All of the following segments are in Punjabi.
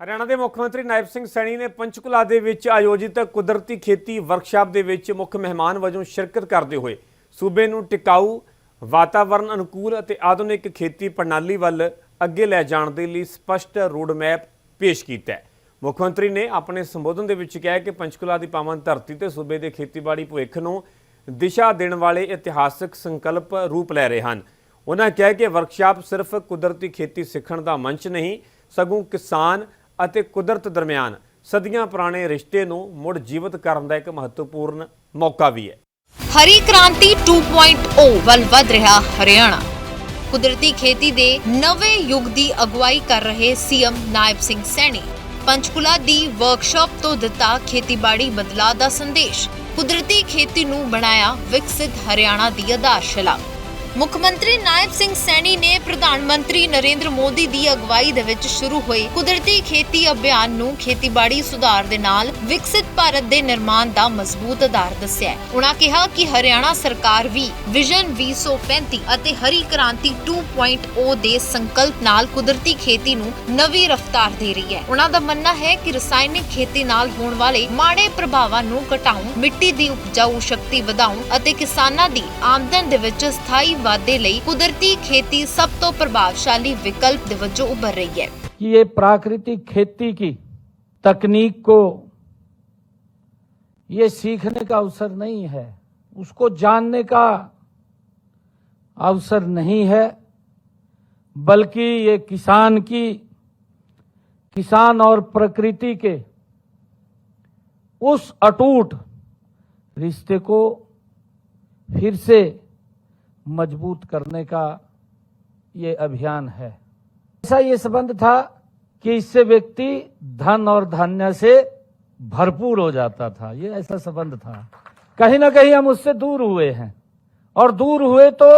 हरियाणा के मुख्य मंत्री नायब सिंह सैनी ने पंचकुला ਦੇ ਵਿੱਚ आयोजित कुदरती खेती वर्कशाप ਦੇ ਵਿੱਚ मुख मेहमान वजों शिरकत करते हुए सूबे ਨੂੰ टिकाऊ वातावरण अनुकूल ਅਤੇ आधुनिक खेती प्रणाली ਵੱਲ ਅੱਗੇ ਲੈ ਜਾਣ ਦੇ ਲਈ स्पष्ट रोड मैप पेश किया है। मुख्य मंत्री ने अपने संबोधन ਦੇ ਵਿੱਚ कहा कि पंचकुला की पावन धरती ਤੇ सूबे के खेतीबाड़ी भविख ਨੂੰ दिशा देने वाले इतिहासक संकल्प रूप लै रहे हैं। उन्होंने कहा कि वर्कशाप सिर्फ कुदरती खेती सीखण का मंच नहीं सगों किसान ਅਤੇ ਕੁਦਰਤ ਦਰਮਿਆਨ ਸਦੀਆਂ ਪੁਰਾਣੇ ਰਿਸ਼ਤੇ ਨੂੰ ਮੁੜ ਜੀਵਤ ਕਰਨ ਦਾ ਇੱਕ ਮਹੱਤਵਪੂਰਨ ਮੌਕਾ ਵੀ ਹੈ। ਹਰੀ ਕ੍ਰਾਂਤੀ 2.0 ਵੱਲ ਵਧ ਰਿਹਾ ਹਰਿਆਣਾ ਕੁਦਰਤੀ ਖੇਤੀ ਦੇ ਨਵੇਂ ਯੁੱਗ ਦੀ ਅਗਵਾਈ ਕਰ ਰਹੇ ਸੀਐਮ ਨਾਇਬ ਸਿੰਘ ਸੈਣੀ ਪੰਚਕੁਲਾ ਦੀ ਵਰਕਸ਼ਾਪ ਤੋਂ ਦਿੱਤਾ ਖੇਤੀਬਾੜੀ ਬਦਲਾਅ ਦਾ ਸੰਦੇਸ਼। ਕੁਦਰਤੀ ਖੇਤੀ ਨੂੰ ਬਣਾਇਆ ਵਿਕਸਿਤ ਹਰਿਆਣਾ ਦੀ ਆਧਾਰਸ਼ਿਲਾ। ਮੁੱਖ ਮੰਤਰੀ ਨਾਇਬ ਸਿੰਘ ਸੈਣੀ ਨੇ ਪ੍ਰਧਾਨ ਮੰਤਰੀ ਨਰਿੰਦਰ ਮੋਦੀ ਦੀ ਅਗਵਾਈ ਦੇ ਵਿੱਚ ਸ਼ੁਰੂ ਹੋਏ ਕੁਦਰਤੀ ਖੇਤੀ ਅਭਿਆਨ ਨੂੰ ਖੇਤੀਬਾੜੀ ਸੁਧਾਰ ਦੇ ਨਾਲ ਵਿਕਸਿਤ ਭਾਰਤ ਦੇ ਨਿਰਮਾਣ ਦਾ ਮਜ਼ਬੂਤ ਆਧਾਰ ਦੱਸਿਆ। ਉਨ੍ਹਾਂ ਕਿਹਾ ਕਿ ਹਰਿਆਣਾ ਸਰਕਾਰ ਵੀ ਵਿਜ਼ਨ 2035 ਅਤੇ ਹਰੀ ਕ੍ਰਾਂਤੀ 2.0 ਦੇ ਸੰਕਲਪ ਨਾਲ ਕੁਦਰਤੀ ਖੇਤੀ ਨੂੰ ਨਵੀਂ ਰਫ਼ਤਾਰ ਦੇ ਰਹੀ ਹੈ। ਉਨ੍ਹਾਂ ਦਾ ਮੰਨਣਾ ਹੈ ਕਿ ਰਸਾਇਣਿਕ ਖੇਤੀ ਨਾਲ ਹੋਣ ਵਾਲੇ ਮਾੜੇ ਪ੍ਰਭਾਵਾਂ ਨੂੰ ਘਟਾਉਣ, ਮਿੱਟੀ ਦੀ ਉਪਜਾਊ ਸ਼ਕਤੀ ਵਧਾਉਣ ਅਤੇ ਕਿਸਾਨਾਂ ਦੀ ਆਮਦਨ ਦੇ ਵਿੱਚ ਸਥਾਈ वादे लई कुदरती खेती सब तो प्रभावशाली विकल्प वजों उभर रही है। ये प्राकृतिक खेती की तकनीक को ये सीखने का अवसर नहीं है, उसको जानने का अवसर नहीं है, बल्कि ये किसान और प्रकृति के उस अटूट रिश्ते को फिर से मजबूत करने का ये अभियान है। ऐसा ये संबंध था कि इससे व्यक्ति धन और धान्य से भरपूर हो जाता था, ये ऐसा संबंध था। कहीं ना कहीं हम उससे दूर हुए हैं और दूर हुए तो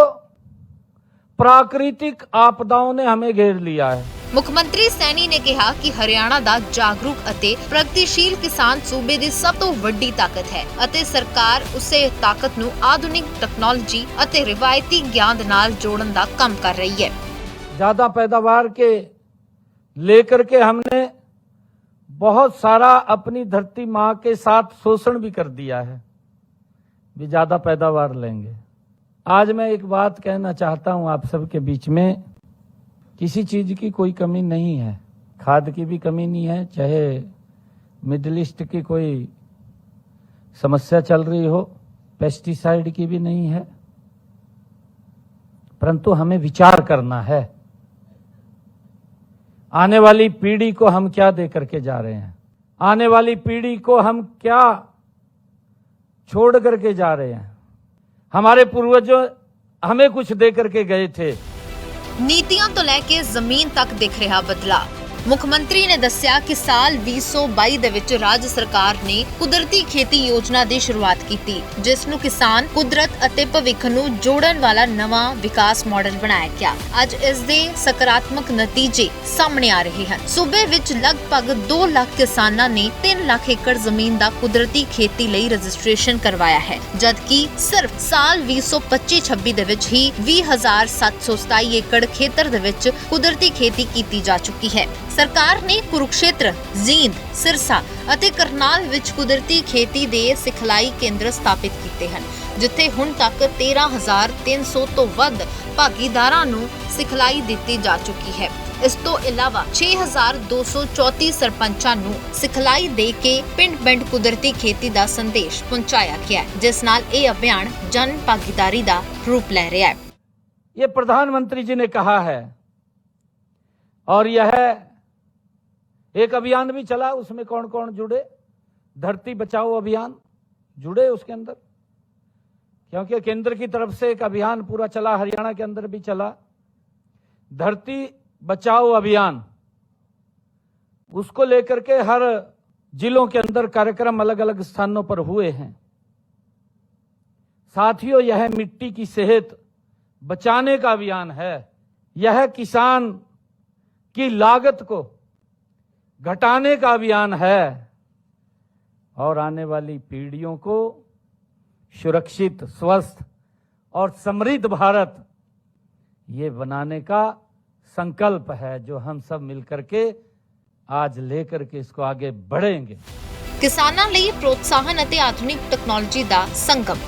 प्राकृतिक आपदाओं ने हमें घेर लिया है। ਮੁੱਖ ਮੰਤਰੀ ਸੈਣੀ ਨੇ ਕਿਹਾ ਕਿ ਹਰਿਆਣਾ ਦਾ ਜਾਗਰੂਕ ਅਤੇ ਪ੍ਰਗਤੀਸ਼ੀਲ ਕਿਸਾਨ ਸੂਬੇ ਦੀ ਸਭ ਤੋਂ ਵੱਡੀ ਤਾਕਤ ਹੈ ਅਤੇ ਸਰਕਾਰ ਉਸੇ ਤਾਕਤ ਨੂੰ ਆਧੁਨਿਕ ਟੈਕਨੋਲੋਜੀ ਅਤੇ ਰਿਵਾਇਤੀ ਗਿਆਨ ਦੇ ਨਾਲ ਜੋੜਨ ਦਾ ਕੰਮ ਕਰ ਰਹੀ ਹੈ। ज्यादा पैदावार के लेकर के हमने बहुत सारा अपनी धरती माँ के साथ शोषण भी कर दिया है, भी ज्यादा पैदावार लेंगे। आज मैं एक बात कहना चाहता हूं आप सबके बीच में, किसी चीज की कोई कमी नहीं है, खाद की भी कमी नहीं है, चाहे मिडिल ईस्ट की कोई समस्या चल रही हो, पेस्टिसाइड की भी नहीं है, परंतु हमें विचार करना है आने वाली पीढ़ी को हम क्या दे करके जा रहे हैं, आने वाली पीढ़ी को हम क्या छोड़ करके जा रहे हैं। हमारे पूर्वजों हमें कुछ दे करके गए थे। ਨੀਤੀਆਂ ਤੋਂ ਲੈ ਕੇ ਜ਼ਮੀਨ ਤੱਕ ਦਿਖ ਰਿਹਾ ਬਦਲਾਅ। ਮੁੱਖ ਮੰਤਰੀ ਨੇ ਦੱਸਿਆ ਕਿ ਸਾਲ 2022 ਦੇ ਵਿੱਚ ਰਾਜ ਸਰਕਾਰ ਨੇ ਕੁਦਰਤੀ ਖੇਤੀ ਯੋਜਨਾ ਦੀ ਸ਼ੁਰੂਆਤ ਕੀਤੀ, ਜਿਸ ਨੂੰ ਕਿਸਾਨ, ਕੁਦਰਤ ਅਤੇ ਭਵਿੱਖ ਨੂੰ ਜੋੜਨ ਵਾਲਾ ਨਵਾਂ ਵਿਕਾਸ ਮਾਡਲ ਬਣਾਇਆ ਗਿਆ। ਅੱਜ ਇਸ ਦੇ ਸਕਾਰਾਤਮਕ ਨਤੀਜੇ ਸਾਹਮਣੇ ਆ ਰਹੇ ਹਨ। ਸੂਬੇ ਵਿੱਚ ਲਗਭਗ 2 ਲੱਖ ਕਿਸਾਨਾਂ ਨੇ 3 ਲੱਖ ਏਕੜ ਜ਼ਮੀਨ ਦਾ ਕੁਦਰਤੀ ਖੇਤੀ ਲਈ ਰਜਿਸਟ੍ਰੇਸ਼ਨ ਕਰਵਾਇਆ ਹੈ, ਜਦਕਿ ਸਿਰਫ ਸਾਲ 2025-26 ਦੇ ਵਿੱਚ ਹੀ 20,727 ਏਕੜ ਖੇਤਰ ਦੇ ਵਿੱਚ ਕੁਦਰਤੀ ਖੇਤੀ ਕੀਤੀ ਜਾ ਚੁੱਕੀ ਹੈ। ਸਰਕਾਰ ਨੇ ਕੁਰੂਕਸ਼ੇਤਰ, ਜੀਂਦ, ਸਿਰਸਾ ਅਤੇ ਕਰਨਾਲ ਵਿੱਚ ਕੁਦਰਤੀ ਖੇਤੀ ਦੇ ਸਿਖਲਾਈ ਕੇਂਦਰ ਸਥਾਪਿਤ ਕੀਤੇ ਹਨ, ਜਿੱਥੇ ਹੁਣ ਤੱਕ 13,300 ਤੋਂ ਵੱਧ ਭਾਗੀਦਾਰਾਂ ਨੂੰ ਸਿਖਲਾਈ ਦਿੱਤੀ ਜਾ ਚੁੱਕੀ ਹੈ। ਇਸ ਤੋਂ ਇਲਾਵਾ 6,234 ਸਰਪੰਚਾਂ ਨੂੰ ਸਿਖਲਾਈ ਦੇ ਕੇ ਪਿੰਡ-ਪਿੰਡ ਕੁਦਰਤੀ ਖੇਤੀ ਦਾ ਸੰਦੇਸ਼ ਪਹੁੰਚਾਇਆ ਗਿਆ, ਜਿਸ ਨਾਲ ਇਹ ਅਭਿਆਨ ਜਨ ਭਾਗੀਦਾਰੀ ਦਾ ਰੂਪ ਲੈ ਰਿਹਾ ਹੈ। ये प्रधानमंत्री जी ने कहा है और यह एक अभियान भी चला, उसमें कौन कौन जुड़े, धरती बचाओ अभियान जुड़े उसके अंदर, क्योंकि केंद्र की तरफ से एक अभियान पूरा चला, हरियाणा के अंदर भी चला, धरती बचाओ अभियान। उसको लेकर के हर जिलों के अंदर कार्यक्रम अलग अलग स्थानों पर हुए हैं। साथियों, यह मिट्टी की सेहत बचाने का अभियान है, यह किसान की लागत को घटाने का अभियान है और आने वाली पीढ़ियों को सुरक्षित, स्वस्थ और समृद्ध भारत ये बनाने का संकल्प है जो हम सब मिलकर के आज लेकर के इसको आगे बढ़ेंगे। ਕਿਸਾਨਾਂ ਲਈ ਪ੍ਰੋਤਸਾਹਨ ਅਤੇ ਆਧੁਨਿਕ ਟੈਕਨੋਲੋਜੀ ਦਾ ਸੰਗਮ।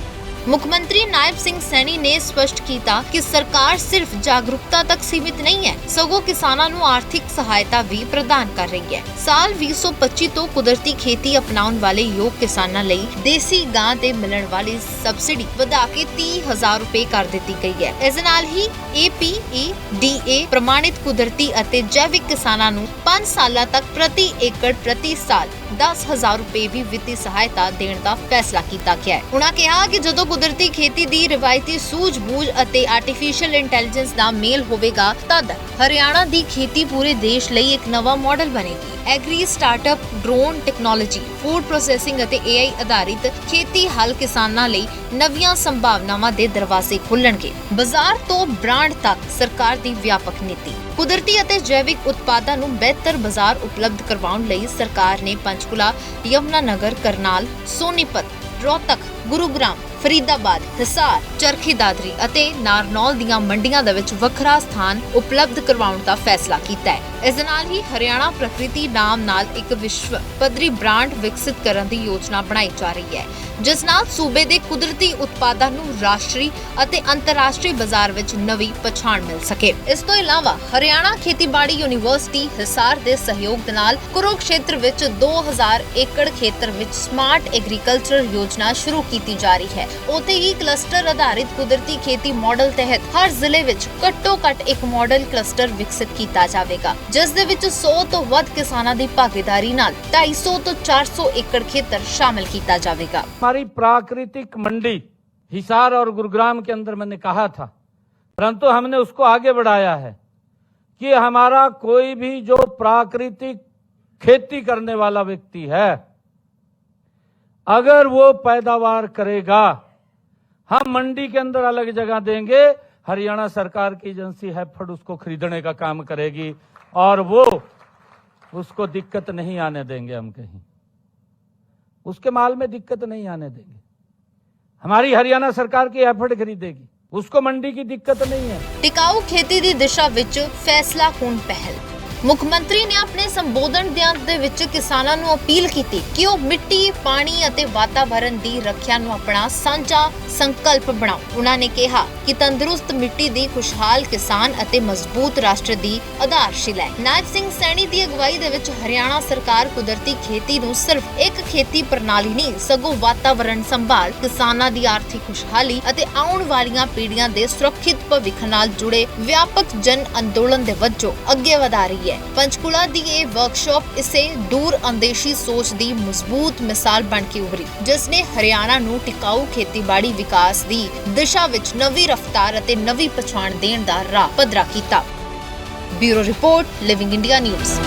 ਮੁੱਖ ਮੰਤਰੀ ਨਾਇਬ ਸਿੰਘ ਸੈਣੀ ਨੇ ਸਪਸ਼ਟ ਕੀਤਾ ਕਿ ਸਰਕਾਰ ਸਿਰਫ ਜਾਗਰੂਕਤਾ ਤੱਕ ਸੀਮਿਤ ਨਹੀਂ ਹੈ, ਸਗੋਂ ਕਿਸਾਨਾਂ ਨੂੰ ਆਰਥਿਕ ਸਹਾਇਤਾ ਵੀ ਪ੍ਰਦਾਨ ਕਰ ਰਹੀ ਹੈ। ਸਾਲ 2025 ਤੋਂ ਕੁਦਰਤੀ ਖੇਤੀ ਅਪਣਾਉਣ ਵਾਲੇ ਯੋਗ ਕਿਸਾਨਾਂ ਲਈ ਦੇਸੀ ਗਾਂ ਦੇ ਮਿਲਣ ਵਾਲੀ ਸਬਸਿਡੀ ਵਧਾ ਕੇ 30,000 ਰੁਪਏ ਕਰ ਦਿੱਤੀ ਗਈ ਹੈ। ਇਸ ਨਾਲ ਹੀ APEDA ਪ੍ਰਮਾਣਿਤ ਕੁਦਰਤੀ ਅਤੇ ਜੈਵਿਕ ਕਿਸਾਨਾਂ ਨੂੰ 5 ਸਾਲਾਂ ਤੱਕ ਪ੍ਰਤੀ ਏਕੜ ਪ੍ਰਤੀ ਸਾਲ 10,000 ਰੁਪਏ ਵੀ ਵਿੱਤੀ ਸਹਾਇਤਾ ਦੇਣ ਦਾ ਫੈਸਲਾ ਕੀਤਾ ਗਿਆ ਹੈ। ਉਨ੍ਹਾਂ ਕਿਹਾ ਕਿ ਜਦੋਂ ਕੁਦਰਤੀ ਖੇਤੀ ਦੀ ਰਵਾਇਤੀ ਸੂਝ-ਬੂਝ ਅਤੇ ਆਰਟੀਫੀਸ਼ੀਅਲ ਇੰਟੈਲੀਜੈਂਸ ਦਾ ਮੇਲ ਹੋਵੇਗਾ, ਤਦ ਹਰਿਆਣਾ ਦੀ ਖੇਤੀ ਪੂਰੇ ਦੇਸ਼ ਲਈ ਇੱਕ ਨਵਾਂ ਮਾਡਲ ਬਣੇਗੀ। Agri startup, drone technology, food processing ਅਤੇ AI ਆਧਾਰਿਤ ਖੇਤੀ ਹੱਲ ਕਿਸਾਨਾਂ ਲਈ ਨਵੀਆਂ ਸੰਭਾਵਨਾਵਾਂ ਦੇ ਦਰਵਾਜ਼ੇ ਖੋਲ੍ਹਣਗੇ। ਬਾਜ਼ਾਰ ਤੋਂ ਬ੍ਰਾਂਡ ਤੱਕ ਸਰਕਾਰ ਦੀ ਵਿਆਪਕ ਨੀਤੀ। ਕੁਦਰਤੀ ਅਤੇ ਜੈਵਿਕ ਉਤਪਾਦਾਂ ਨੂੰ ਬਿਹਤਰ ਬਾਜ਼ਾਰ ਉਪਲਬਧ ਕਰਵਾਉਣ ਲਈ ਸਰਕਾਰ ਨੇ ਪੰਚਕੂਲਾ, ਯਮੁਨਾਨਗਰ, ਕਰਨਾਲ, ਸੋਨੀਪਤ, ਰੋਹਤਕ, ਗੁਰੂਗ੍ਰਾਮ, ਫਰੀਦਾਬਾਦ, ਹਿਸਾਰ, ਚਰਖੀ ਦਾਦਰੀ ਅਤੇ ਨਾਰਨੌਲ ਦੀਆਂ ਮੰਡੀਆਂ ਦੇ ਵਿੱਚ ਵੱਖਰਾ ਸਥਾਨ ਉਪਲਬਧ ਕਰਵਾਉਣ ਦਾ ਫੈਸਲਾ ਕੀਤਾ ਹੈ। ਇਸ ਦੇ ਨਾਲ ਹੀ ਹਰਿਆਣਾ ਪ੍ਰਕਿਰਤੀ ਨਾਮ ਨਾਲ ਇੱਕ ਵਿਸ਼ਵ ਪੱਧਰੀ ਬ੍ਰਾਂਡ ਵਿਕਸਿਤ ਕਰਨ ਦੀ ਯੋਜਨਾ ਬਣਾਈ ਜਾ ਰਹੀ ਹੈ, ਜਿਸ ਨਾਲ ਸੂਬੇ ਦੇ ਕੁਦਰਤੀ ਉਤਪਾਦਾਂ ਨੂੰ ਰਾਸ਼ਟਰੀ ਅਤੇ ਅੰਤਰਰਾਸ਼ਟਰੀ ਬਾਜ਼ਾਰ ਵਿੱਚ ਨਵੀਂ ਪਛਾਣ ਮਿਲ ਸਕੇ। ਇਸ ਤੋਂ ਇਲਾਵਾ ਹਰਿਆਣਾ ਖੇਤੀਬਾੜੀ ਯੂਨੀਵਰਸਿਟੀ ਹਿਸਾਰ ਦੇ ਸਹਿਯੋਗ ਦੇ ਨਾਲ ਕੁਰੂਕਸ਼ੇਤਰ ਵਿੱਚ 2000 ਏਕੜ ਖੇਤਰ ਵਿੱਚ ਸਮਾਰਟ ਐਗਰੀਕਲਚਰ ਯੋਜਨਾ ਸ਼ੁਰੂ ਕੀਤੀ ਜਾ ਰਹੀ ਹੈ। ਉੱਥੇ ਹੀ ਕਲਸਟਰ ਆਧਾਰਿਤ ਕੁਦਰਤੀ ਖੇਤੀ ਮਾਡਲ ਤਹਿਤ ਹਰ ਜ਼ਿਲ੍ਹੇ ਵਿੱਚ ਘੱਟੋ-ਘੱਟ ਇੱਕ ਮਾਡਲ ਕਲਸਟਰ ਵਿਕਸਿਤ ਕੀਤਾ ਜਾਵੇਗਾ, ਜਿਸ ਦੇ ਵਿੱਚ 100 ਤੋਂ ਵੱਧ ਕਿਸਾਨਾਂ ਦੀ ਭਾਗੀਦਾਰੀ ਨਾਲ 250 ਤੋਂ 400 ਏਕੜ ਖੇਤਰ शामिल किया जाएगा। हमारी प्राकृतिक मंडी हिसार और गुरुग्राम के अंदर मैंने कहा था, परंतु हमने उसको आगे बढ़ाया है कि हमारा कोई भी जो प्राकृतिक खेती करने वाला व्यक्ति है, अगर वो पैदावार करेगा, हम मंडी के अंदर अलग जगह देंगे, हरियाणा सरकार की एजेंसी हैफेड उसको खरीदने का काम करेगी और वो उसको दिक्कत नहीं आने देंगे। हम कहीं उसके माल में दिक्कत नहीं आने देंगे। हमारी हरियाणा सरकार की हैफेड खरीदेगी, उसको मंडी की दिक्कत नहीं है। टिकाऊ खेती ਦੀ ਦਿਸ਼ਾ ਵਿੱਚ ਫੈਸਲਾਕੁਨ ਪਹਿਲ। ਮੁੱਖ ਮੰਤਰੀ ਨੇ ਆਪਣੇ ਸੰਬੋਧਨ ਦੇ ਵਿੱਚ ਕਿਸਾਨਾਂ ਨੂੰ ਅਪੀਲ ਕੀਤੀ ਕਿ ਉਹ ਮਿੱਟੀ, ਪਾਣੀ ਅਤੇ ਵਾਤਾਵਰਣ ਦੀ ਰੱਖਿਆ ਨੂੰ ਆਪਣਾ ਸਾਂਝਾ ਸੰਕਲਪ ਬਣਾਓ। ਉਹਨਾਂ ਨੇ ਕਿਹਾ ਕਿ ਤੰਦਰੁਸਤ ਮਿੱਟੀ ਦੀ ਖੁਸ਼ਹਾਲ ਕਿਸਾਨ ਅਤੇ ਮਜ਼ਬੂਤ ਰਾਸ਼ਟਰ ਦੀ ਆਧਾਰਸ਼ਿਲਾ ਹੈ। ਨਾਇਬ ਸਿੰਘ ਸੈਣੀ ਦੀ ਅਗਵਾਈ ਦੇ ਵਿੱਚ ਹਰਿਆਣਾ ਸਰਕਾਰ ਕੁਦਰਤੀ ਖੇਤੀ ਨੂੰ ਸਿਰਫ ਇੱਕ ਖੇਤੀ ਪ੍ਰਣਾਲੀ ਨਹੀਂ, ਸਗੋਂ ਵਾਤਾਵਰਣ ਸੰਭਾਲ, ਕਿਸਾਨਾਂ ਦੀ ਆਰਥਿਕ ਖੁਸ਼ਹਾਲੀ ਅਤੇ ਆਉਣ ਵਾਲੀਆਂ ਪੀੜ੍ਹੀਆਂ ਦੇ ਸੁਰੱਖਿਅਤ ਭਵਿੱਖ ਨਾਲ ਜੁੜੇ ਵਿਆਪਕ ਜਨ ਅੰਦੋਲਨ ਦੇ ਵਜੋਂ ਅੱਗੇ ਵਧਾ ਰਹੀ ਹੈ। ਪੰਚਕੂਲਾ ਦੀ ਇਹ ਵਰਕਸ਼ਾਪ ਇਸੇ ਦੂਰ ਅੰਦੇਸ਼ੀ ਸੋਚ ਦੀ ਮਜ਼ਬੂਤ ਮਿਸਾਲ ਬਣ ਕੇ ਉਭਰੀ, ਜਿਸ ਨੇ ਹਰਿਆਣਾ ਨੂੰ ਟਿਕਾਊ ਖੇਤੀਬਾੜੀ ਵਿਕਾਸ ਦੀ ਦਿਸ਼ਾ ਵਿੱਚ ਨਵੀਂ ਰਫ਼ਤਾਰ ਅਤੇ ਨਵੀਂ ਪਛਾਣ ਦੇਣ ਦਾ ਰਾਹ ਪੱਧਰਾ ਕੀਤਾ। Bureau report, living India news.